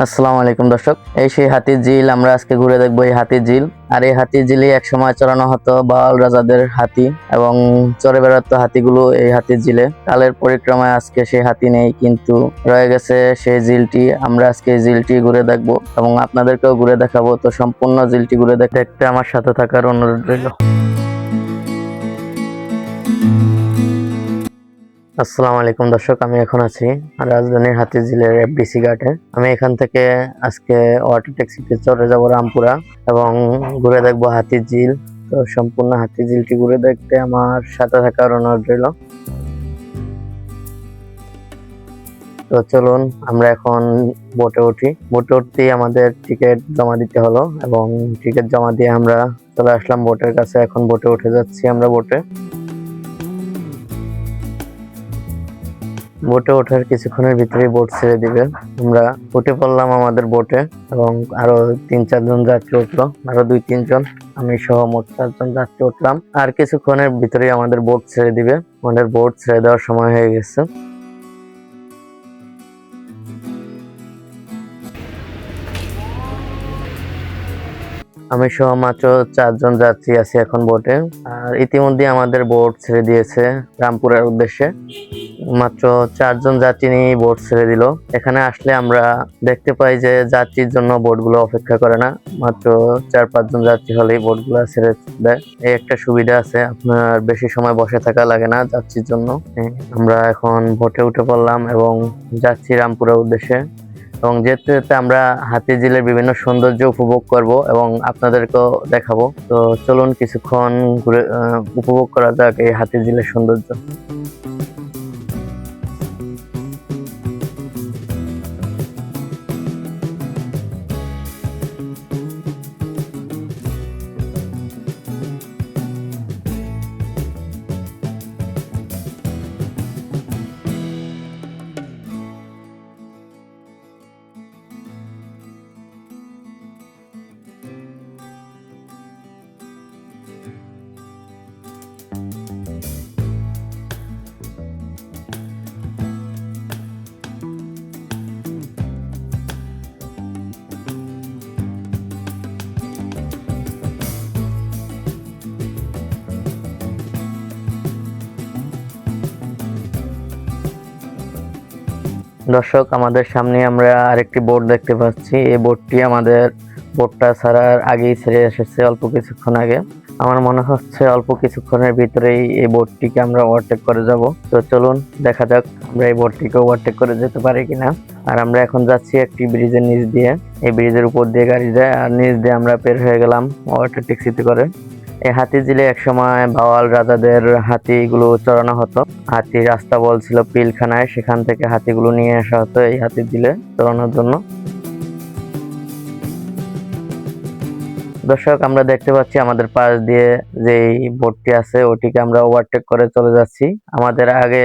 আসসালামু আলাইকুম দর্শক, এই সেই হাতির ঝিল আমরা আজকে ঘুরে দেখবো। এই হাতির ঝিল, আর এই হাতির ঝিলে এক সময় চড়ানো হতো বাউল রাজাদের হাতি এবং চড়ে বেড়াতো হাতিগুলো এই হাতির ঝিলে। কালের পরিক্রমায় আজকে সেই হাতি নেই, কিন্তু রয়ে গেছে সেই ঝিলটি। আমরা আজকে এই ঝিলটি ঘুরে দেখবো এবং আপনাদেরকেও ঘুরে দেখাবো। তো সম্পূর্ণ ঝিলটি ঘুরে দেখতে আমার সাথে থাকার অনুরোধ রইল। আসসালামু আলাইকুম দর্শক, আমি এখন আছি রাজধানীর হাতিরঝিলের এফডিসি ঘাটে। আমি এখান থেকে আজকে ওয়াটার ট্যাক্সিতে চলে যাব রামপুরা এবং ঘুরে দেখবো হাতির ঝিল। তো সম্পূর্ণ হাতির ঝিলটি ঘুরে দেখতে আমার সাথে থাকার অনুরোধ রইল। তো চলুন আমরা এখন বোটে উঠি। বোটে উঠতেই আমাদের টিকিট জমা দিতে হলো এবং টিকিট জমা দিয়ে আমরা চলে আসলাম বোটের কাছে। এখন বোটে উঠে যাচ্ছি আমরা। বোটে ওঠার কিছুক্ষণের ভিতরে বোট ছেড়ে দিবে। আমরা উঠে পড়লাম আমাদের বোটে এবং আরো 3-4 জন যাত্রী উঠলো, আরো 2-3 জন, আমি সহ মোট 4 জন যাত্রী উঠলাম। আর কিছুক্ষণের ভিতরেই আমাদের বোট ছেড়ে দিবে। আমাদের বোট ছেড়ে দেওয়ার সময় হয়ে গেছে। আমি সহ মাত্র 4 জন যাত্রী আছি এখন বোটে। আর ইতিমধ্যে আমাদের বোট ছেড়ে দিয়েছে রামপুরার উদ্দেশ্যে। মাত্র 4 জন যাত্রী নিয়ে বোট ছেড়ে দিল। এখানে আসলে আমরা দেখতে পাই যে যাত্রীর জন্য বোটগুলো অপেক্ষা করে না, মাত্র 4-5 জন যাত্রী হলেই বোটগুলো ছেড়ে দেয়। এই একটা সুবিধা আছে, আপনার বেশি সময় বসে থাকা লাগে না যাত্রীর জন্য। আমরা এখন বোটে উঠে পড়লাম এবং যাচ্ছি রামপুরার উদ্দেশ্যে। এবং যেতে যেতে আমরা হাতিরঝিলের বিভিন্ন সৌন্দর্য উপভোগ করব এবং আপনাদেরকেও দেখাবো। তো চলুন কিছুক্ষণ ঘুরে উপভোগ করা যাক এই হাতিরঝিলের সৌন্দর্য। দর্শক, আমাদের সামনে আমরা আরেকটি বোট দেখতে পাচ্ছি। এই বোটটা ছাড়ার আগেই ছেড়ে এসেছে অল্প কিছুক্ষণ আগে। আমার মনে হচ্ছে অল্প কিছুক্ষণের ভিতরেই এই বোটটিকে আমরা ওভারটেক করে যাব। তো চলুন দেখা যাক আমরা এই বোটটিকে ওভারটেক করে যেতে পারি কিনা। আর আমরা এখন যাচ্ছি একটি ব্রিজের নিচ দিয়ে। এই ব্রিজের উপর দিয়ে গাড়ি যায় আর নিচ দিয়ে আমরা বের হয়ে গেলাম ওয়াটার ট্যাক্সিতে করে। এই হাতিরঝিলে একসময় ভাওয়াল রাজাদের হাতিগুলো চড়ানো হতো। হাতি রাস্তা বলছিল পিলখানায়, সেখান থেকে হাতিগুলো নিয়ে আসা হতো এই হাতিরঝিলে চড়ানোর জন্য। দর্শক, আমরা দেখতে পাচ্ছি আমাদের পাশ দিয়ে যে বোটটি আছে ওটিকে আমরা ওভারটেক করে চলে যাচ্ছি। আমাদের আগে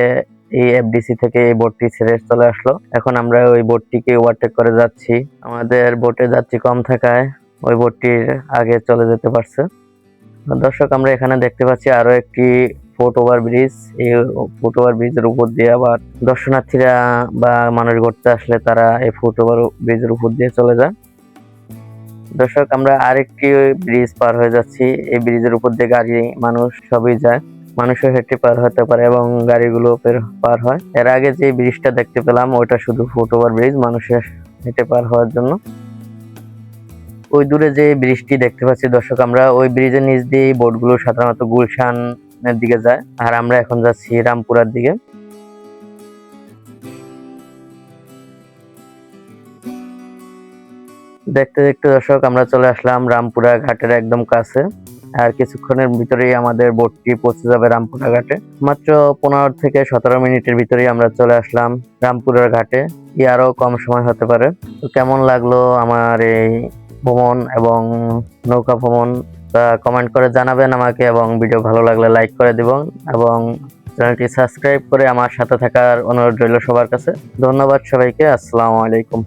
এই এফডিসি থেকে এই বোটটি ছেড়ে চলে আসলো, এখন আমরা ওই বোটটিকে ওভারটেক করে যাচ্ছি। আমাদের বোটে যাত্রী কম থাকায় ওই বোটটির আগে চলে যেতে পারছে। দর্শক, আমরা এখানে দেখতে পাচ্ছি আরো একটি ফুট ওভার ব্রিজ। এই ফুট ওভার ব্রিজের উপর দিয়ে আবার দর্শনার্থীরা বা মানুষ ঘুরতে আসলে তারা এই ফুট ওভার ব্রিজের উপর দিয়ে চলে যায়। দর্শক, আমরা আরেকটি ব্রিজ পার হয়ে যাচ্ছি। এই ব্রিজের উপর দিয়ে গাড়ি মানুষ সবই যায়, মানুষও হেঁটে পার হতে পারে এবং গাড়িগুলো পার হয়। এর আগে যে ব্রিজটা দেখতে পেলাম ওইটা শুধু ফুট ওভার ব্রিজ, মানুষের হেঁটে পার হওয়ার জন্য। ওই দূরে যে ব্রিজটি দেখতে পাচ্ছি দর্শক, আমরা ওই ব্রিজের নিচ দিয়ে বোটগুলো সাধারণত গুলশানের দিকে যায়, আর আমরা এখন যাচ্ছি রামপুরার দিকে। দেখতে দেখতে দর্শক আমরা চলে আসলাম রামপুরা ঘাটের একদম কাছে। আর কিছুক্ষণের ভিতরেই আমাদের বোটটি পৌঁছে যাবে রামপুরা ঘাটে। মাত্র 15 থেকে 17 মিনিটের ভিতরেই আমরা চলে আসলাম রামপুরার ঘাটে, কি আরো কম সময় হতে পারে। তো কেমন লাগলো আমার এই ভ্রমণ এবং নৌকা ভ্রমণ, তা কমেন্ট করে জানাবেন আমাকে এবং ভিডিও ভালো লাগলে লাইক করে দিবেন এবং চ্যানেলটি সাবস্ক্রাইব করে আমার সাথে থাকার অনুরোধ রইল সবার কাছে। ধন্যবাদ সবাইকে। আসসালামু আলাইকুম।